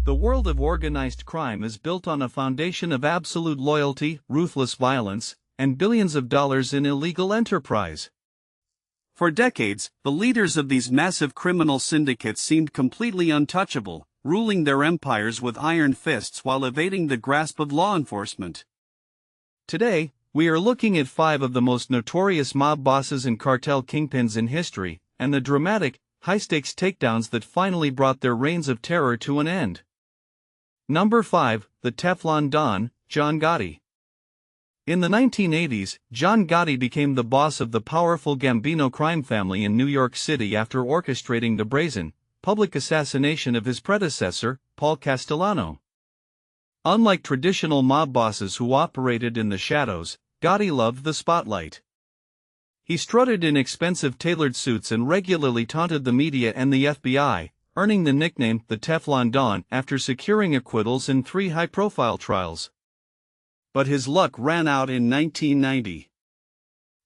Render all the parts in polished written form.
The world of organized crime is built on a foundation of absolute loyalty, ruthless violence, and billions of dollars in illegal enterprise. For decades, the leaders of these massive criminal syndicates seemed completely untouchable, ruling their empires with iron fists while evading the grasp of law enforcement. Today, we are looking at 5 of the most notorious mob bosses and cartel kingpins in history, and the dramatic, high-stakes takedowns that finally brought their reigns of terror to an end. Number 5, the Teflon Don, John Gotti. In the 1980s, John Gotti became the boss of the powerful Gambino crime family in New York City after orchestrating the brazen, public assassination of his predecessor, Paul Castellano. Unlike traditional mob bosses who operated in the shadows, Gotti loved the spotlight. He strutted in expensive tailored suits and regularly taunted the media and the FBI, earning the nickname the Teflon Don after securing acquittals in 3 high-profile trials. But his luck ran out in 1990.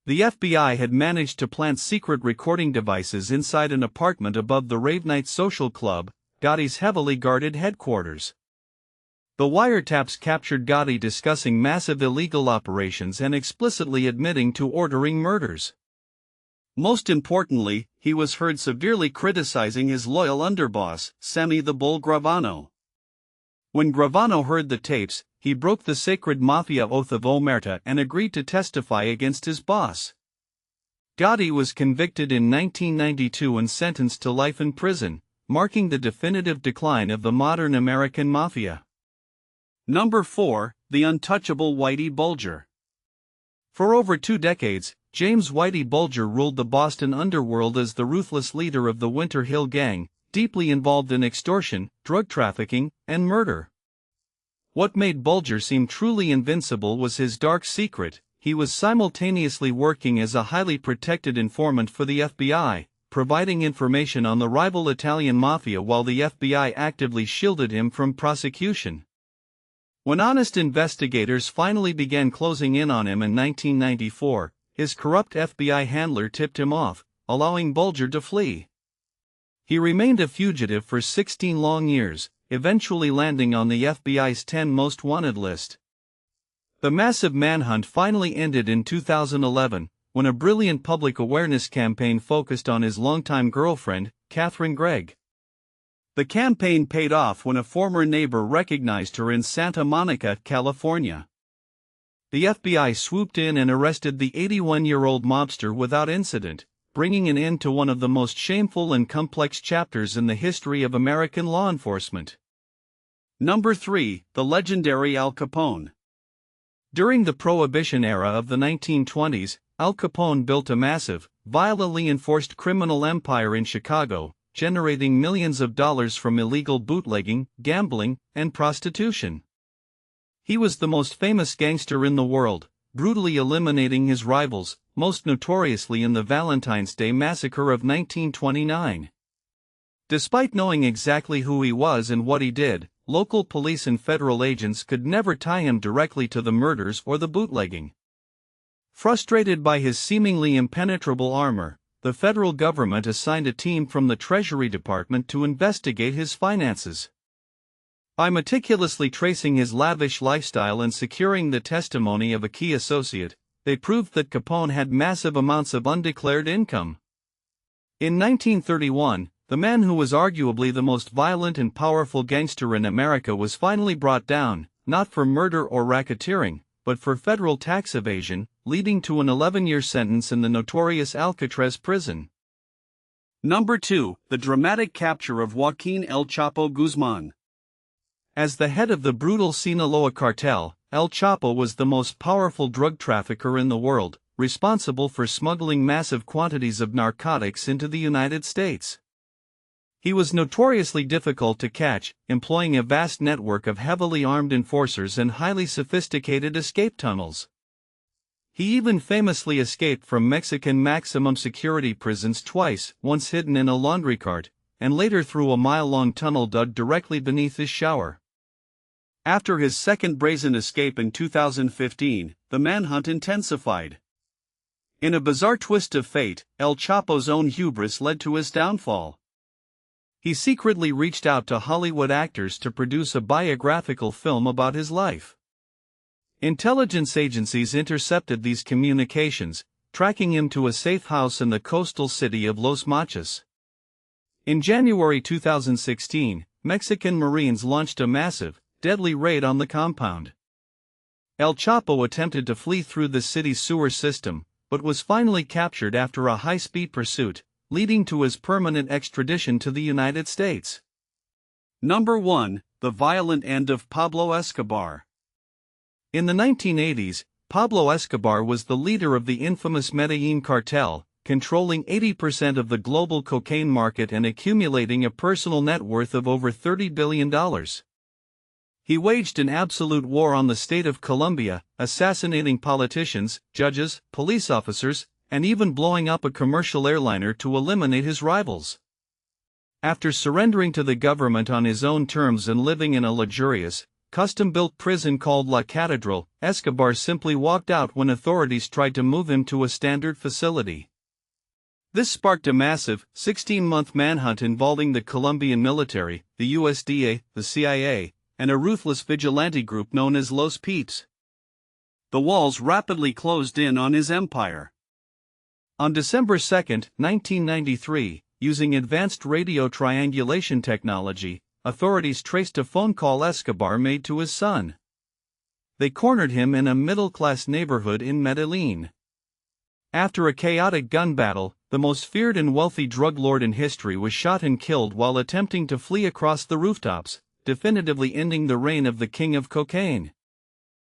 The FBI had managed to plant secret recording devices inside an apartment above the Rave Night Social Club, Gotti's heavily guarded headquarters. The wiretaps captured Gotti discussing massive illegal operations and explicitly admitting to ordering murders. Most importantly, he was heard severely criticizing his loyal underboss, Sammy the Bull Gravano. When Gravano heard the tapes, he broke the sacred mafia oath of omerta and agreed to testify against his boss. Gotti was convicted in 1992 and sentenced to life in prison, marking the definitive decline of the modern American mafia. Number 4, the untouchable Whitey Bulger. For over 2 decades, James Whitey Bulger ruled the Boston underworld as the ruthless leader of the Winter Hill Gang, deeply involved in extortion, drug trafficking, and murder. What made Bulger seem truly invincible was his dark secret: he was simultaneously working as a highly protected informant for the FBI, providing information on the rival Italian mafia while the FBI actively shielded him from prosecution. When honest investigators finally began closing in on him in 1994, his corrupt FBI handler tipped him off, allowing Bulger to flee. He remained a fugitive for 16 long years, eventually landing on the FBI's 10 most wanted list. The massive manhunt finally ended in 2011, when a brilliant public awareness campaign focused on his longtime girlfriend, Catherine Gregg. The campaign paid off when a former neighbor recognized her in Santa Monica, California. The FBI swooped in and arrested the 81-year-old mobster without incident, bringing an end to one of the most shameful and complex chapters in the history of American law enforcement. Number 3, the legendary Al Capone. During the Prohibition era of the 1920s, Al Capone built a massive, violently enforced criminal empire in Chicago, generating millions of dollars from illegal bootlegging, gambling, and prostitution. He was the most famous gangster in the world, brutally eliminating his rivals, most notoriously in the Valentine's Day Massacre of 1929. Despite knowing exactly who he was and what he did, local police and federal agents could never tie him directly to the murders or the bootlegging. Frustrated by his seemingly impenetrable armor, the federal government assigned a team from the Treasury Department to investigate his finances. By meticulously tracing his lavish lifestyle and securing the testimony of a key associate, they proved that Capone had massive amounts of undeclared income. In 1931, the man who was arguably the most violent and powerful gangster in America was finally brought down, not for murder or racketeering, but for federal tax evasion, leading to an 11-year sentence in the notorious Alcatraz prison. Number 2, the dramatic capture of Joaquin El Chapo Guzman. As the head of the brutal Sinaloa cartel, El Chapo was the most powerful drug trafficker in the world, responsible for smuggling massive quantities of narcotics into the United States. He was notoriously difficult to catch, employing a vast network of heavily armed enforcers and highly sophisticated escape tunnels. He even famously escaped from Mexican maximum security prisons twice, once hidden in a laundry cart, and later through a mile-long tunnel dug directly beneath his shower. After his second brazen escape in 2015, the manhunt intensified. In a bizarre twist of fate, El Chapo's own hubris led to his downfall. He secretly reached out to Hollywood actors to produce a biographical film about his life. Intelligence agencies intercepted these communications, tracking him to a safe house in the coastal city of Los Mochis. In January 2016, Mexican Marines launched a massive, deadly raid on the compound. El Chapo attempted to flee through the city's sewer system, but was finally captured after a high-speed pursuit, leading to his permanent extradition to the United States. Number 1. The violent end of Pablo Escobar. In the 1980s, Pablo Escobar was the leader of the infamous Medellin cartel, controlling 80% of the global cocaine market and accumulating a personal net worth of over $30 billion. He waged an absolute war on the state of Colombia, assassinating politicians, judges, police officers, and even blowing up a commercial airliner to eliminate his rivals. After surrendering to the government on his own terms and living in a luxurious, custom-built prison called La Catedral, Escobar simply walked out when authorities tried to move him to a standard facility. This sparked a massive, 16-month manhunt involving the Colombian military, the USDA, the CIA, and a ruthless vigilante group known as Los Peeps. The walls rapidly closed in on his empire. On December 2, 1993, using advanced radio triangulation technology, authorities traced a phone call Escobar made to his son. They cornered him in a middle-class neighborhood in Medellin. After a chaotic gun battle, the most feared and wealthy drug lord in history was shot and killed while attempting to flee across the rooftops, definitively ending the reign of the king of cocaine.